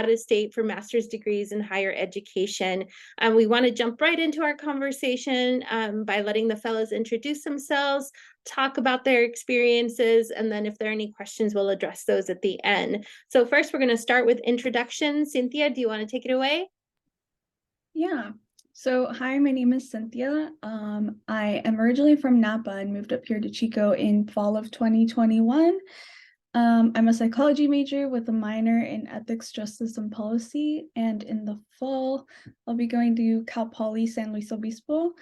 out of state for master's degrees in higher education. We want to jump right into our conversation by letting the fellows introduce themselves, talk about their experiences, and then if there are any questions, we'll address those at the end. So first, we're going to start with introductions. Cynthia, do you want to take it away? Yeah. So, hi, my name is Cynthia. I am originally from Napa and moved up here to Chico in fall of 2021. I'm a psychology major with a minor in ethics, justice, and policy. And in the fall, I'll be going to Cal Poly San Luis Obispo,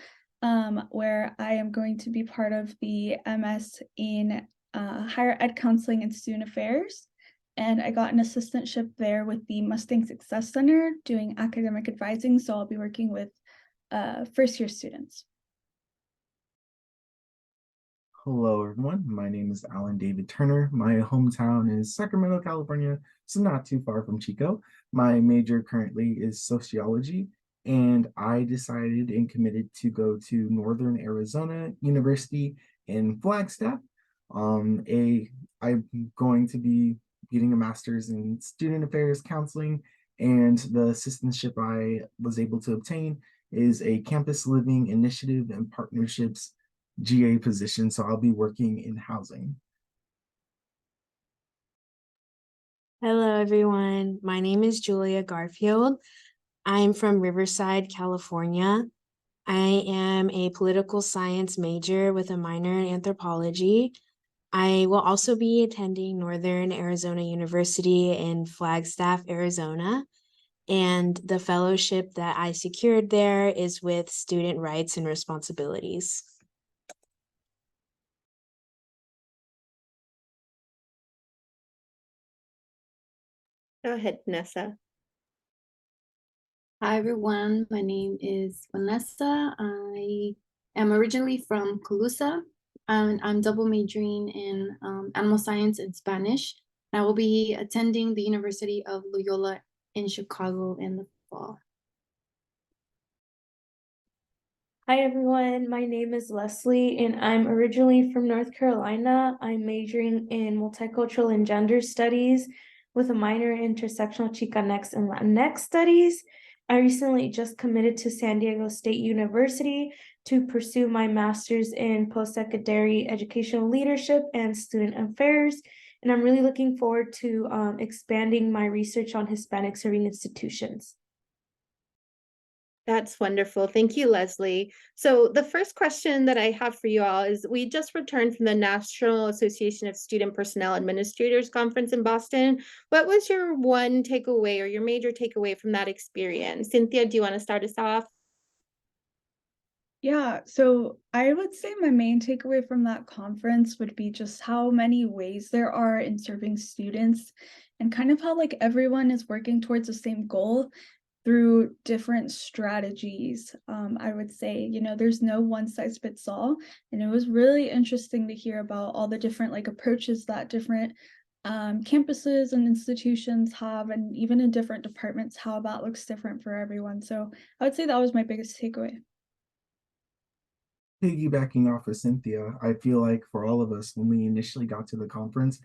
where I am going to be part of the MS in higher ed counseling and student affairs. And I got an assistantship there with the Mustang Success Center doing academic advising. So I'll be working with first-year students. Hello, everyone. My name is Alan David Turner. My hometown is Sacramento, California, so not too far from Chico. My major currently is sociology, and I decided and committed to go to Northern Arizona University in Flagstaff. I'm going to be getting a master's in student affairs counseling, and the assistantship I was able to obtain is a campus living initiative and partnerships GA position, so I'll be working in housing. Hello, everyone. My name is Julia Garfield. I'm from Riverside, California. I am a political science major with a minor in anthropology. I will also be attending Northern Arizona University in Flagstaff, Arizona. And the fellowship that I secured there is with student rights and responsibilities. Go ahead, Vanessa. Hi, everyone. My name is Vanessa. I am originally from Colusa, and I'm double majoring in animal science and Spanish. I will be attending the University of Loyola in Chicago in the fall. Hi everyone, my name is Leslie and I'm originally from North Carolina. I'm majoring in multicultural and gender studies with a minor in intersectional Chicanx and Latinx studies. I recently just committed to San Diego State University to pursue my master's in post-secondary educational leadership and student affairs. And I'm really looking forward to expanding my research on Hispanic serving institutions. That's wonderful. Thank you, Leslie. So the first question that I have for you all is, we just returned from the National Association of Student Personnel Administrators Conference in Boston. What was your one takeaway or your major takeaway from that experience? Cynthia, do you want to start us off? Yeah, so I would say my main takeaway from that conference would be just how many ways there are in serving students and kind of how like everyone is working towards the same goal through different strategies. I would say, you know, there's no one size fits all. And it was really interesting to hear about all the different like approaches that different campuses and institutions have, and even in different departments, how that looks different for everyone. So I would say that was my biggest takeaway. Piggybacking off of Cynthia, I feel like for all of us, when we initially got to the conference,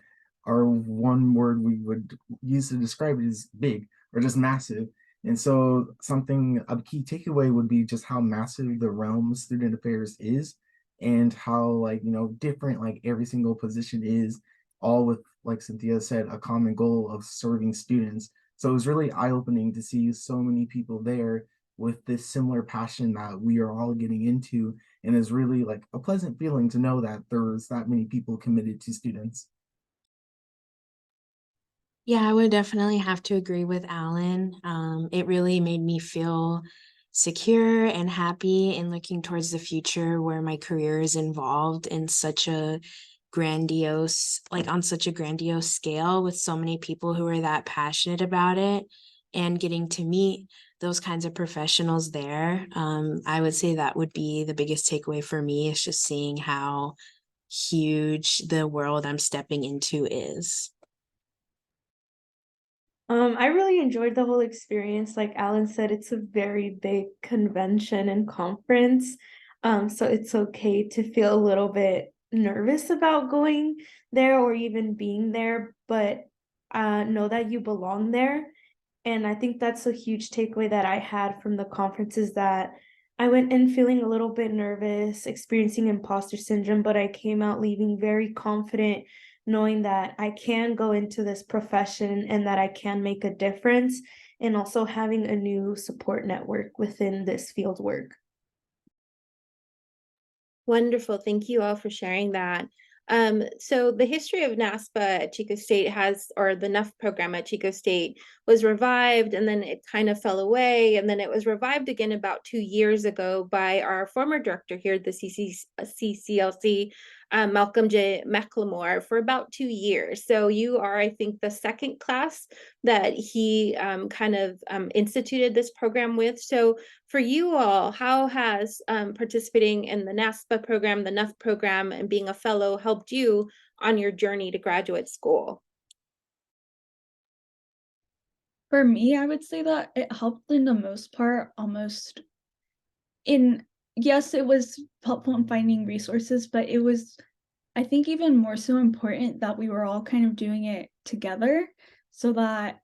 our one word we would use to describe it is big or just massive. And so a key takeaway would be just how massive the realm of student affairs is, and how like, you know, different like every single position is, all with, like Cynthia said, a common goal of serving students. So it was really eye-opening to see so many people there with this similar passion that we are all getting into, and is really like a pleasant feeling to know that there's that many people committed to students. Yeah, I would definitely have to agree with Alan. It really made me feel secure and happy and looking towards the future where my career is involved in such a grandiose, like on such a grandiose scale with so many people who are that passionate about it, and getting to meet those kinds of professionals there. I would say that would be the biggest takeaway for me, is just seeing how huge the world I'm stepping into is. I really enjoyed the whole experience. Like Alan said, it's a very big convention and conference. So it's okay to feel a little bit nervous about going there or even being there, but know that you belong there. And I think that's a huge takeaway that I had from the conference, is that I went in feeling a little bit nervous, experiencing imposter syndrome, but I came out leaving very confident, knowing that I can go into this profession and that I can make a difference, and also having a new support network within this field work. Wonderful. Thank you all for sharing that. So the history of NASPA at Chico State has, or the NUF program at Chico State was revived, and then it kind of fell away, and then it was revived again about 2 years ago by our former director here at the CCLC, Malcolm J. McLemore, for about 2 years. So you are, I think, the second class that he instituted this program with. So for you all, how has participating in the NASPA program, the NUF program, and being a fellow helped you on your journey to graduate school? For me, I would say that it helped in the most part, almost in, yes, it was helpful in finding resources, but it was, I think, even more so important that we were all kind of doing it together, so that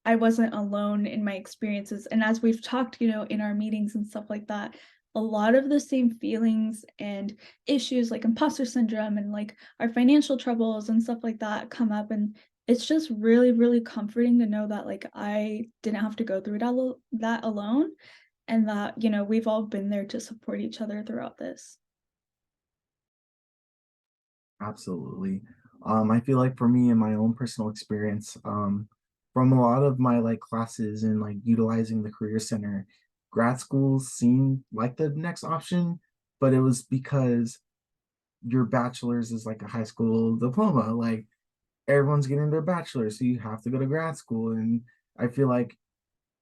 I wasn't alone in my experiences. And as we've talked, in our meetings and stuff like that, a lot of the same feelings and issues like imposter syndrome and like our financial troubles and stuff like that come up. And it's just really, really comforting to know that like I didn't have to go through that alone, and that, we've all been there to support each other throughout this. Absolutely. I feel like for me in my own personal experience, from a lot of my like classes and like utilizing the career center, grad school seemed like the next option, but it was because your bachelor's is like a high school diploma. Like everyone's getting their bachelor's, so you have to go to grad school. And I feel like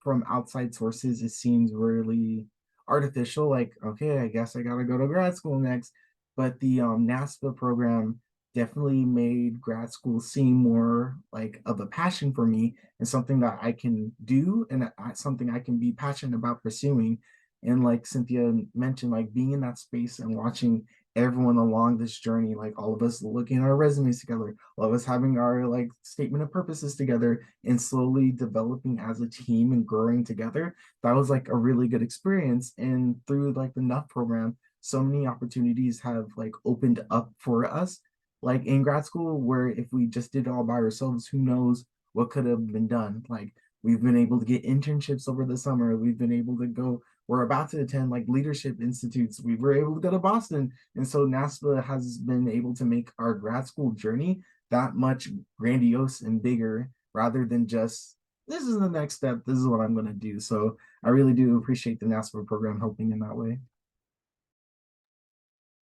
from outside sources, it seems really artificial. Like, okay, I guess I gotta go to grad school next. But the NASPA program definitely made grad school seem more like of a passion for me and something that I can do and something I can be passionate about pursuing. And like Cynthia mentioned, like being in that space and watching everyone along this journey, like all of us looking at our resumes together, all of us having our like statement of purposes together and slowly developing as a team and growing together. That was like a really good experience. And through like the NUF program, so many opportunities have like opened up for us, like in grad school, where if we just did it all by ourselves, who knows what could have been done. Like we've been able to get internships over the summer. We've been able to go, we're about to attend like leadership institutes. We were able to go to Boston. And so NASPA has been able to make our grad school journey that much grandiose and bigger, rather than just, this is the next step, this is what I'm going to do. So I really do appreciate the NASPA program helping in that way.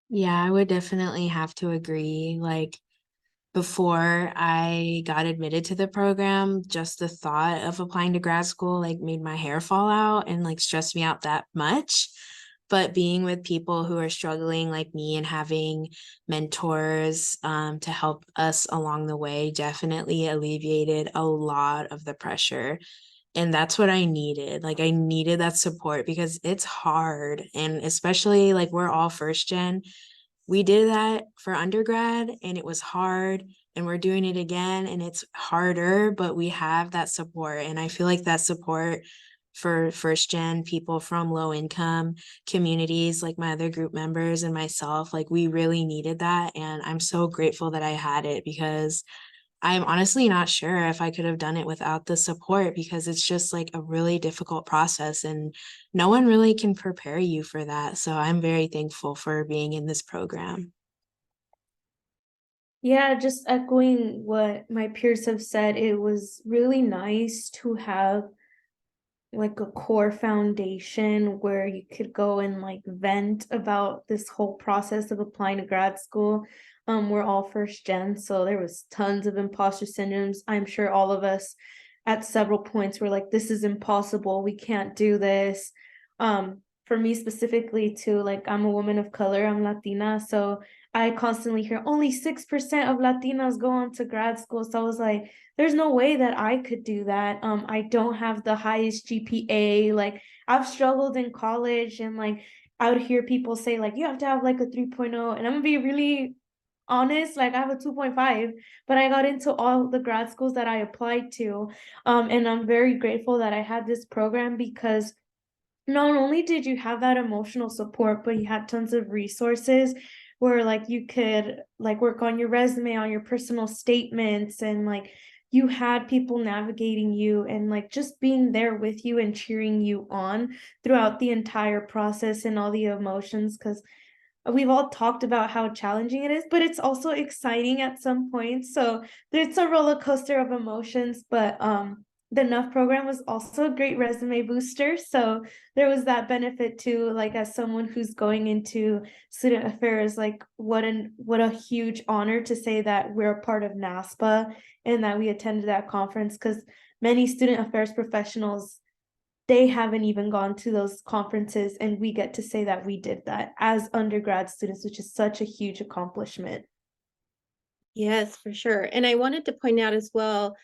Yeah, I would definitely have to agree. Like before I got admitted to the program, just the thought of applying to grad school like made my hair fall out and like stressed me out that much. But being with people who are struggling like me and having mentors to help us along the way definitely alleviated a lot of the pressure. And that's what I needed. Like I needed that support because it's hard. And especially like we're all first gen. We did that for undergrad and it was hard, and we're doing it again and it's harder, but we have that support. And I feel like that support for first gen people from low income communities, like my other group members and myself, like we really needed that. And I'm so grateful that I had it, because I'm honestly not sure if I could have done it without the support, because it's just like a really difficult process and no one really can prepare you for that. So I'm very thankful for being in this program. Yeah, just echoing what my peers have said, it was really nice to have like a core foundation where you could go and like vent about this whole process of applying to grad school. We're all first gen, so there was tons of imposter syndromes. I'm sure all of us at several points were like, this is impossible, we can't do this. For me specifically too, like I'm a woman of color, I'm Latina, so I constantly hear only 6% of Latinas go on to grad school. So I was like, there's no way that I could do that. I don't have the highest GPA. Like I've struggled in college, and like I would hear people say like you have to have like a 3.0, and I'm gonna be really honest, like I have a 2.5, but I got into all the grad schools that I applied to. And I'm very grateful that I had this program because not only did you have that emotional support, but you had tons of resources where like you could like work on your resume, on your personal statements, and like you had people navigating you and like just being there with you and cheering you on throughout the entire process and all the emotions. Because we've all talked about how challenging it is, but it's also exciting at some points. So it's a roller coaster of emotions, but the NUF program was also a great resume booster. So there was that benefit too, like as someone who's going into student affairs, like what a huge honor to say that we're a part of NASPA and that we attended that conference, because many student affairs professionals, they haven't even gone to those conferences, and we get to say that we did that as undergrad students, which is such a huge accomplishment. Yes, for sure. And I wanted to point out as well,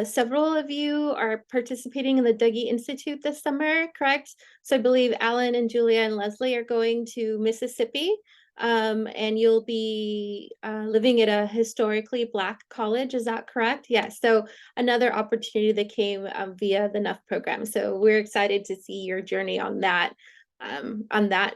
several of you are participating in the Dougie Institute this summer, correct? So I believe Alan and Julia and Leslie are going to Mississippi, and you'll be living at a historically Black college. Is that correct? Yes. So another opportunity that came via the NUF program. So we're excited to see your journey on that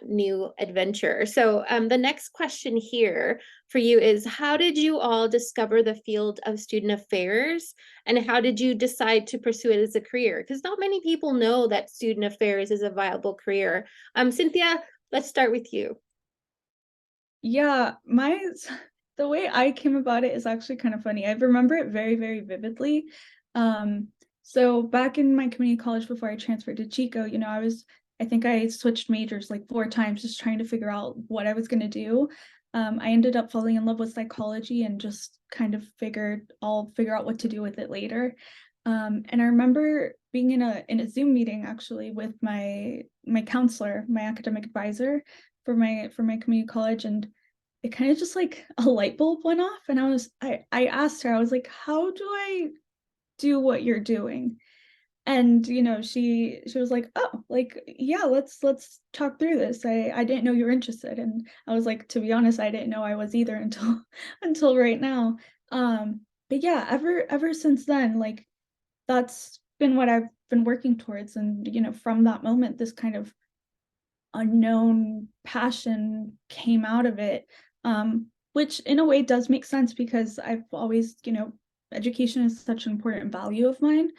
new adventure. So the next question here for you is, how did you all discover the field of student affairs, and how did you decide to pursue it as a career? Because not many people know that student affairs is a viable career. Cynthia, let's start with you. Yeah, the way I came about it is actually kind of funny. I remember it very, very vividly. So back in my community college before I transferred to Chico, I think I switched majors like 4 times just trying to figure out what I was going to do. I ended up falling in love with psychology and just kind of figured I'll figure out what to do with it later. And I remember being in a Zoom meeting actually with my counselor, my academic advisor for my community college, and it kind of just like a light bulb went off, and I asked her, I was like, how do I do what you're doing? And she was like, oh, like, yeah, let's talk through this. I didn't know you were interested. And I was like, to be honest, I didn't know I was either until until right now. But yeah, ever since then, like, that's been what I've been working towards. And from that moment, this kind of unknown passion came out of it, which in a way does make sense because I've always, education is such an important value of mine.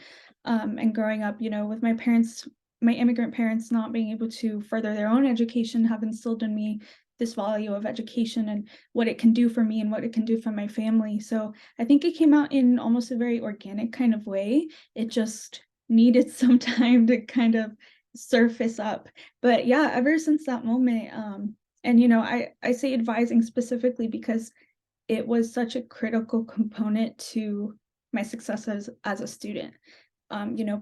And growing up, with my parents, my immigrant parents not being able to further their own education have instilled in me this value of education and what it can do for me and what it can do for my family. So I think it came out in almost a very organic kind of way. It just needed some time to kind of surface up. But yeah, ever since that moment, and I say advising specifically because it was such a critical component to my success as a student.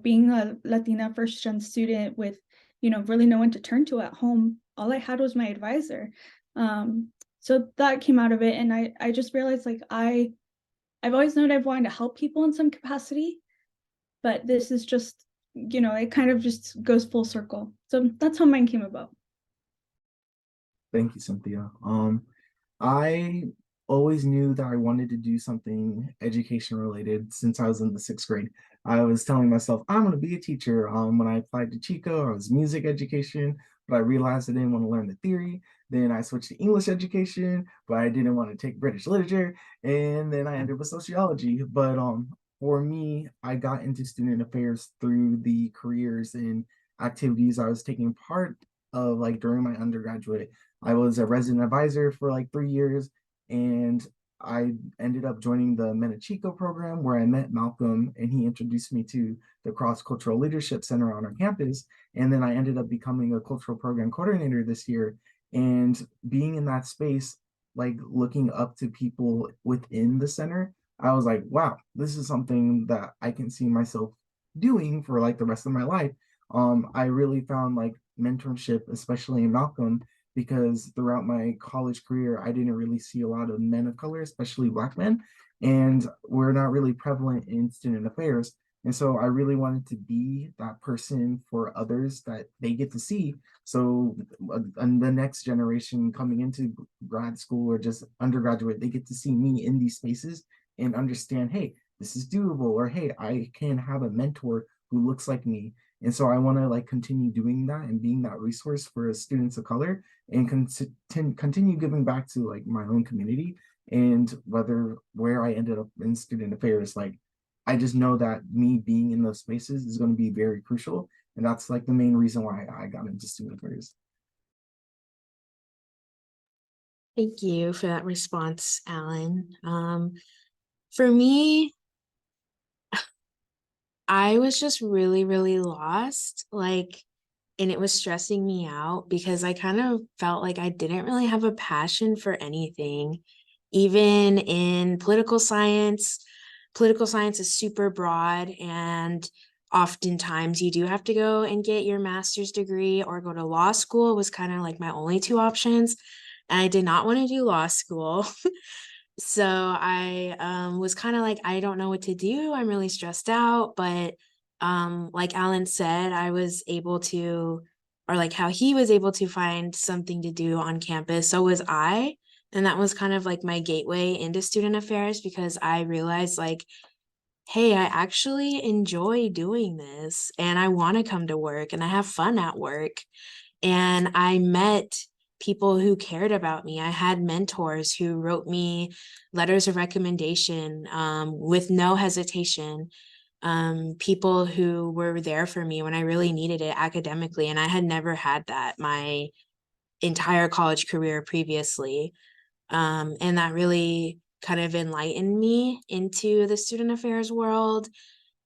Being a Latina first gen student with, really no one to turn to at home, all I had was my advisor. So that came out of it. And I just realized, like, I've always known I've wanted to help people in some capacity, but this is just, it kind of just goes full circle. So that's how mine came about. Thank you, Cynthia. I always knew that I wanted to do something education related since I was in the 6th grade. I was telling myself I'm going to be a teacher. When I applied to Chico, I was music education, but I realized I didn't want to learn the theory. Then I switched to English education, but I didn't want to take British literature. And then I ended up with sociology. But for me, I got into student affairs through the careers and activities I was taking part of, like during my undergraduate. I was a resident advisor for like 3 years, and I ended up joining the Chico program where I met Malcolm, and he introduced me to the Cross-Cultural Leadership Center on our campus. And then I ended up becoming a cultural program coordinator this year. And being in that space, like looking up to people within the center, I was like, wow, this is something that I can see myself doing for like the rest of my life. I really found like mentorship, especially in Malcolm, because throughout my college career, I didn't really see a lot of men of color, especially Black men, and we're not really prevalent in student affairs. And so I really wanted to be that person for others that they get to see. So and the next generation coming into grad school or just undergraduate, they get to see me in these spaces and understand, hey, this is doable, or hey, I can have a mentor who looks like me. And so I want to like continue doing that and being that resource for students of color, and continue giving back to like my own community. And where I ended up in student affairs, like I just know that me being in those spaces is going to be very crucial. And that's like the main reason why I got into student affairs. Thank you for that response, Alan. For me, I was just really, really lost, like, and it was stressing me out because I kind of felt like I didn't really have a passion for anything. Even in political science is super broad, and oftentimes you do have to go and get your master's degree or go to law school was kind of like my only two options. And I did not want to do law school. So I was kind of like, I don't know what to do. I'm really stressed out. But like Alan said, I was able to, or like how he was able to find something to do on campus, so was I. And that was kind of like my gateway into student affairs, because I realized like, hey, I actually enjoy doing this and I want to come to work and I have fun at work. And I met people who cared about me. I had mentors who wrote me letters of recommendation with no hesitation. People who were there for me when I really needed it academically. And I had never had that my entire college career previously. And that really kind of enlightened me into the student affairs world.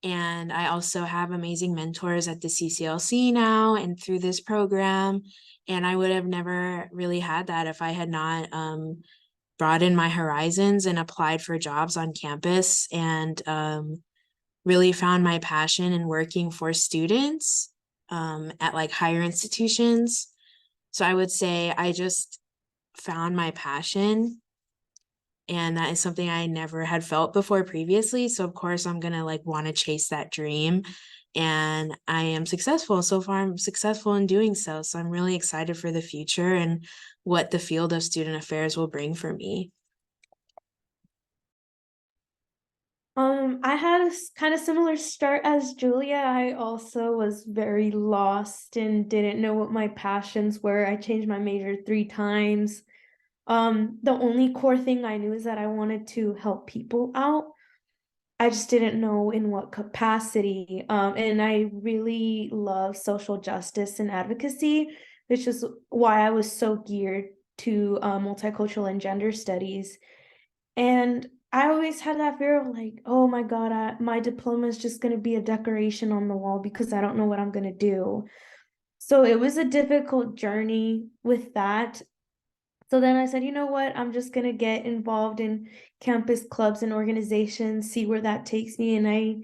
And I also have amazing mentors at the CCLC now and through this program. And I would have never really had that if I had not broadened my horizons and applied for jobs on campus, and really found my passion in working for students at like higher institutions. So I would say I just found my passion, and that is something I never had felt before previously. So of course I'm gonna like want to chase that dream, and I am successful. So far I'm successful in doing so. So I'm really excited for the future and what the field of student affairs will bring for me. I had a kind of similar start as Julia. I also was very lost and didn't know what my passions were. I changed my major 3 times. The only core thing I knew is that I wanted to help people out. I just didn't know in what capacity. And I really love social justice and advocacy, which is why I was so geared to multicultural and gender studies. And I always had that fear of like, oh my God, my diploma is just going to be a decoration on the wall because I don't know what I'm going to do. So it was a difficult journey with that. So then I said, you know what, I'm just going to get involved in campus clubs and organizations, see where that takes me. And I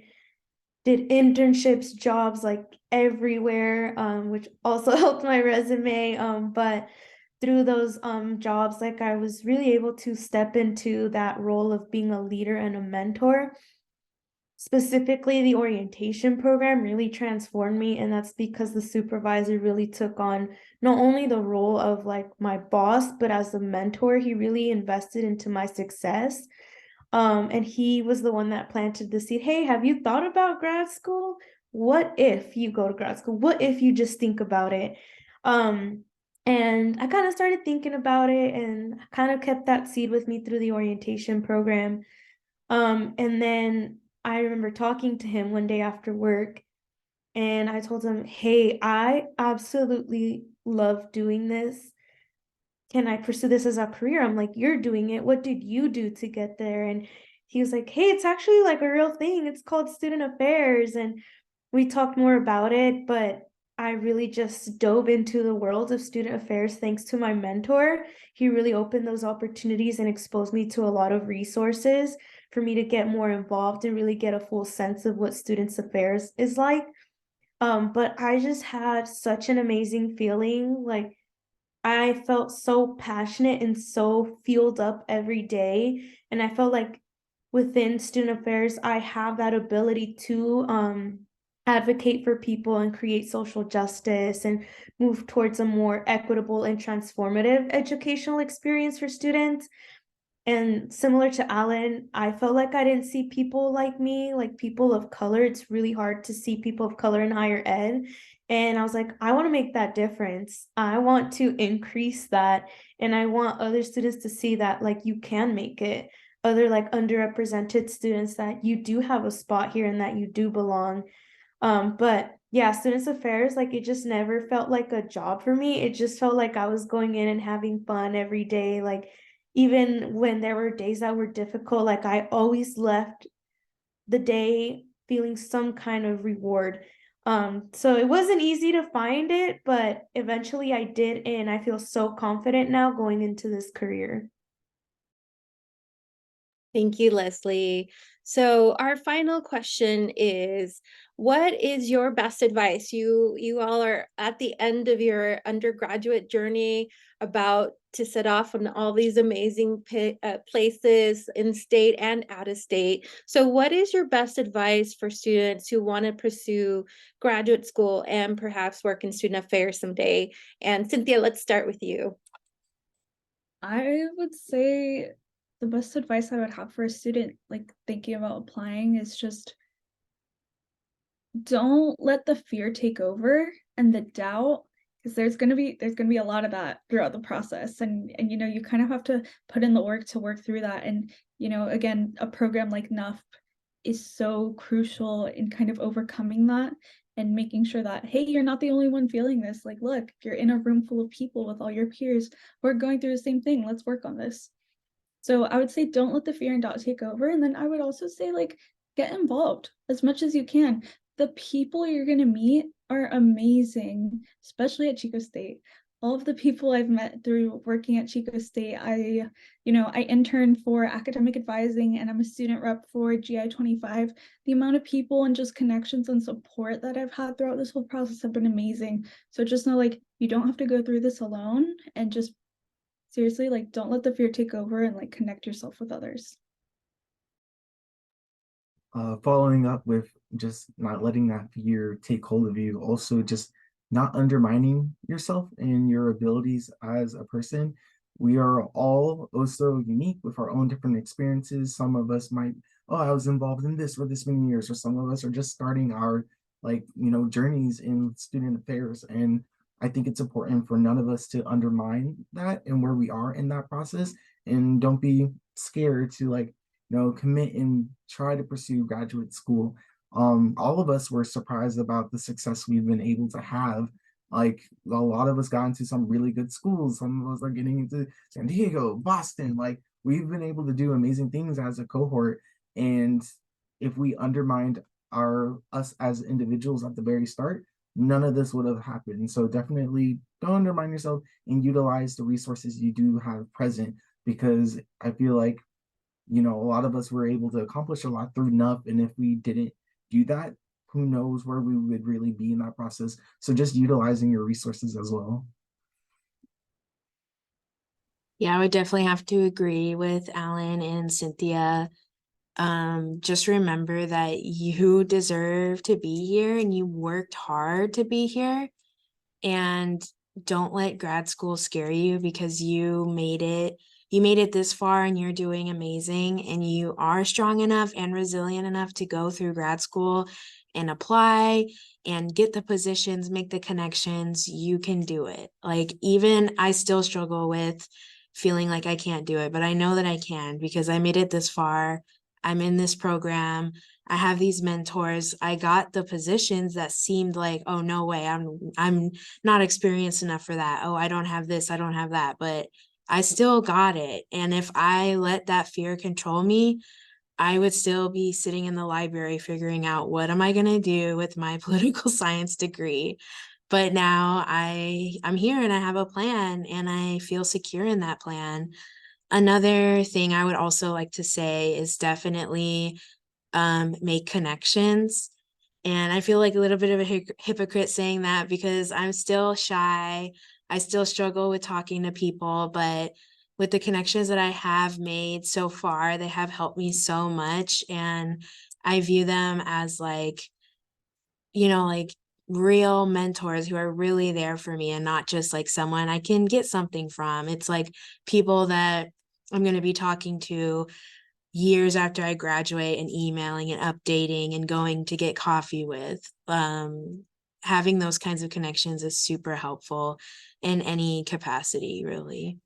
did internships, jobs like everywhere, which also helped my resume. But through those jobs, like I was really able to step into that role of being a leader and a mentor. Specifically, the orientation program really transformed me, and that's because the supervisor really took on not only the role of like my boss, but as a mentor, he really invested into my success. And he was the one that planted the seed. Hey, have you thought about grad school? What if you go to grad school? What if you just think about it? And I kind of started thinking about it and kind of kept that seed with me through the orientation program. And then I remember talking to him one day after work, and I told him, hey, I absolutely love doing this. Can I pursue this as a career? I'm like, you're doing it. What did you do to get there? And he was like, hey, it's actually like a real thing. It's called student affairs. And we talked more about it, but I really just dove into the world of student affairs thanks to my mentor. He really opened those opportunities and exposed me to a lot of resources for me to get more involved and really get a full sense of what students affairs is like. But I just had such an amazing feeling. Like I felt so passionate and so fueled up every day. And I felt like within student affairs, I have that ability to advocate for people and create social justice and move towards a more equitable and transformative educational experience for students. And similar to Alan, I felt like I didn't see people like me, like people of color. It's really hard to see people of color in higher ed. And I was like, I want to make that difference. I want to increase that. And I want other students to see that, like, you can make it. Other, like, underrepresented students, that you do have a spot here and that you do belong. But yeah, students affairs, like, it just never felt like a job for me. It just felt like I was going in and having fun every day. Like, even when there were days that were difficult, like, I always left the day feeling some kind of reward. So it wasn't easy to find it, but eventually I did, and I feel so confident now going into this career. Thank you, Leslie. So our final question is, what is your best advice? You all are at the end of your undergraduate journey, about to set off on all these amazing places in state and out of state. So what is your best advice for students who want to pursue graduate school and perhaps work in student affairs someday? And Cynthia, let's start with you. I would say the best advice I would have for a student like thinking about applying is just don't let the fear take over and the doubt, because there's gonna be a lot of that throughout the process, and you know, you kind of have to put in the work to work through that. And you know, again, a program like NUF is so crucial in kind of overcoming that and making sure that, hey, you're not the only one feeling this. Like, look, you're in a room full of people with all your peers who are going through the same thing. Let's work on this. So I would say don't let the fear and doubt take over. And then I would also say, like, get involved as much as you can. The people you're going to meet are amazing, especially at Chico State. All of the people I've met through working at Chico State, I interned for academic advising, and I'm a student rep for GI 25. The amount of people and just connections and support that I've had throughout this whole process have been amazing. So just know, like, you don't have to go through this alone, and just seriously, like, don't let the fear take over, and like connect yourself with others. Following up with just not letting that fear take hold of you, also just not undermining yourself and your abilities as a person. We are all also unique with our own different experiences. Some of us might, oh, I was involved in this for this many years, or some of us are just starting our, like, journeys in student affairs. And I think it's important for none of us to undermine that and where we are in that process. And don't be scared to, like, commit and try to pursue graduate school. All of us were surprised about the success we've been able to have. Like, a lot of us got into some really good schools. Some of us are getting into San Diego, Boston. Like, we've been able to do amazing things as a cohort. And if we undermined us as individuals at the very start, none of this would have happened. So definitely don't undermine yourself and utilize the resources you do have present, because I feel like a lot of us were able to accomplish a lot through NUF, and if we didn't do that, who knows where we would really be in that process. So just utilizing your resources as well. Yeah, I would definitely have to agree with Alan and Cynthia. Just remember that you deserve to be here and you worked hard to be here. And don't let grad school scare you, because you made it this far and you're doing amazing, and you are strong enough and resilient enough to go through grad school and apply and get the positions, make the connections. You can do it. Like, even I still struggle with feeling like I can't do it, but I know that I can, because I made it this far. I'm in this program. I have these mentors. I got the positions that seemed like, oh, no way, I'm not experienced enough for that. Oh, I don't have this, I don't have that, but I still got it. And if I let that fear control me, I would still be sitting in the library figuring out, what am I going to do with my political science degree? But now I'm here and I have a plan, and I feel secure in that plan. Another thing I would also like to say is definitely make connections. And I feel like a little bit of a hypocrite saying that, because I'm still shy. I still struggle with talking to people, but with the connections that I have made so far, they have helped me so much. And I view them as like, like real mentors who are really there for me and not just like someone I can get something from. It's like people that I'm going to be talking to years after I graduate and emailing and updating and going to get coffee with. Having those kinds of connections is super helpful in any capacity, really.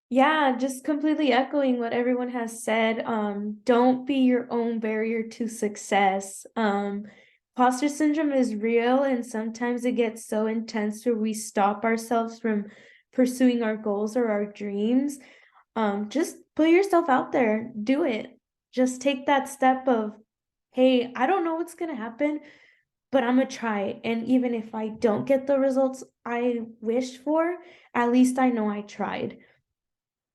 Yeah, just completely echoing what everyone has said. Don't be your own barrier to success. Imposter syndrome is real, and sometimes it gets so intense where we stop ourselves from pursuing our goals or our dreams. Just put yourself out there, do it. Just take that step of, hey, I don't know what's gonna happen, but I'm gonna try it. And even if I don't get the results I wished for, at least I know I tried.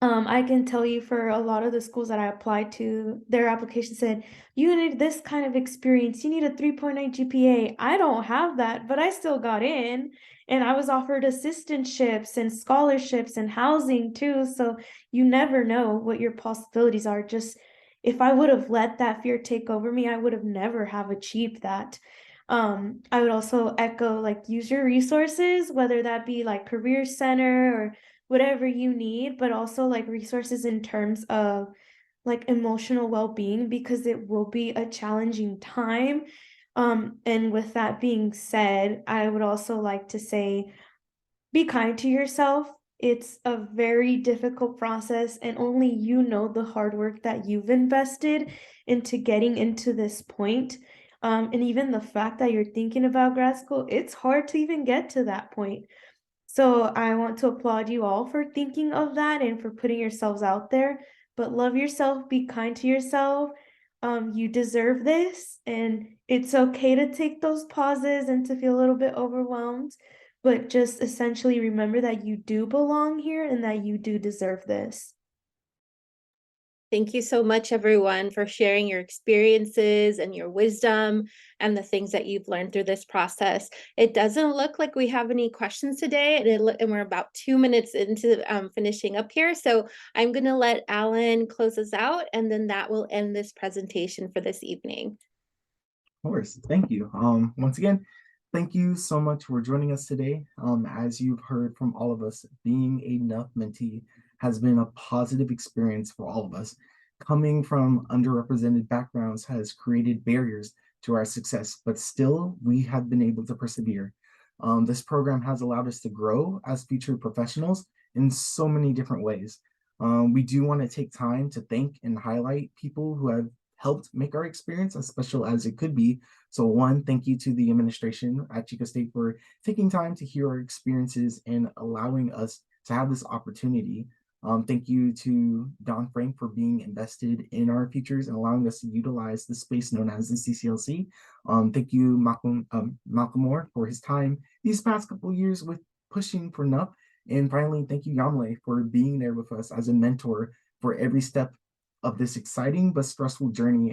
I can tell you for a lot of the schools that I applied to, their application said, you need this kind of experience. You need a 3.9 GPA. I don't have that, but I still got in. And I was offered assistantships and scholarships and housing too. So you never know what your possibilities are. Just if I would have let that fear take over me, I would have never have achieved that. I would also echo like use your resources, whether that be like Career Center or whatever you need, but also like resources in terms of like emotional well-being, because it will be a challenging time. And with that being said, I would also like to say, be kind to yourself. It's a very difficult process, and only you know the hard work that you've invested into getting into this point. And even the fact that you're thinking about grad school, it's hard to even get to that point. So I want to applaud you all for thinking of that and for putting yourselves out there. But love yourself, be kind to yourself. You deserve this, and it's okay to take those pauses and to feel a little bit overwhelmed. But just essentially remember that you do belong here and that you do deserve this. Thank you so much, everyone, for sharing your experiences and your wisdom and the things that you've learned through this process. It doesn't look like we have any questions today, and we're about 2 minutes into finishing up here. So I'm going to let Alan close us out, and then that will end this presentation for this evening. Of course, thank you. Once again, thank you so much for joining us today. As you've heard from all of us, being a NUF mentee has been a positive experience for all of us. Coming from underrepresented backgrounds has created barriers to our success, but still we have been able to persevere. This program has allowed us to grow as future professionals in so many different ways. We do want to take time to thank and highlight people who have helped make our experience as special as it could be. So one, thank you to the administration at Chico State for taking time to hear our experiences and allowing us to have this opportunity. Thank you to Don Frank for being invested in our futures and allowing us to utilize the space known as the CCLC. Thank you, Malcolm Moore, for his time these past couple of years with pushing for NUP. And finally, thank you, Yamle, for being there with us as a mentor for every step of this exciting but stressful journey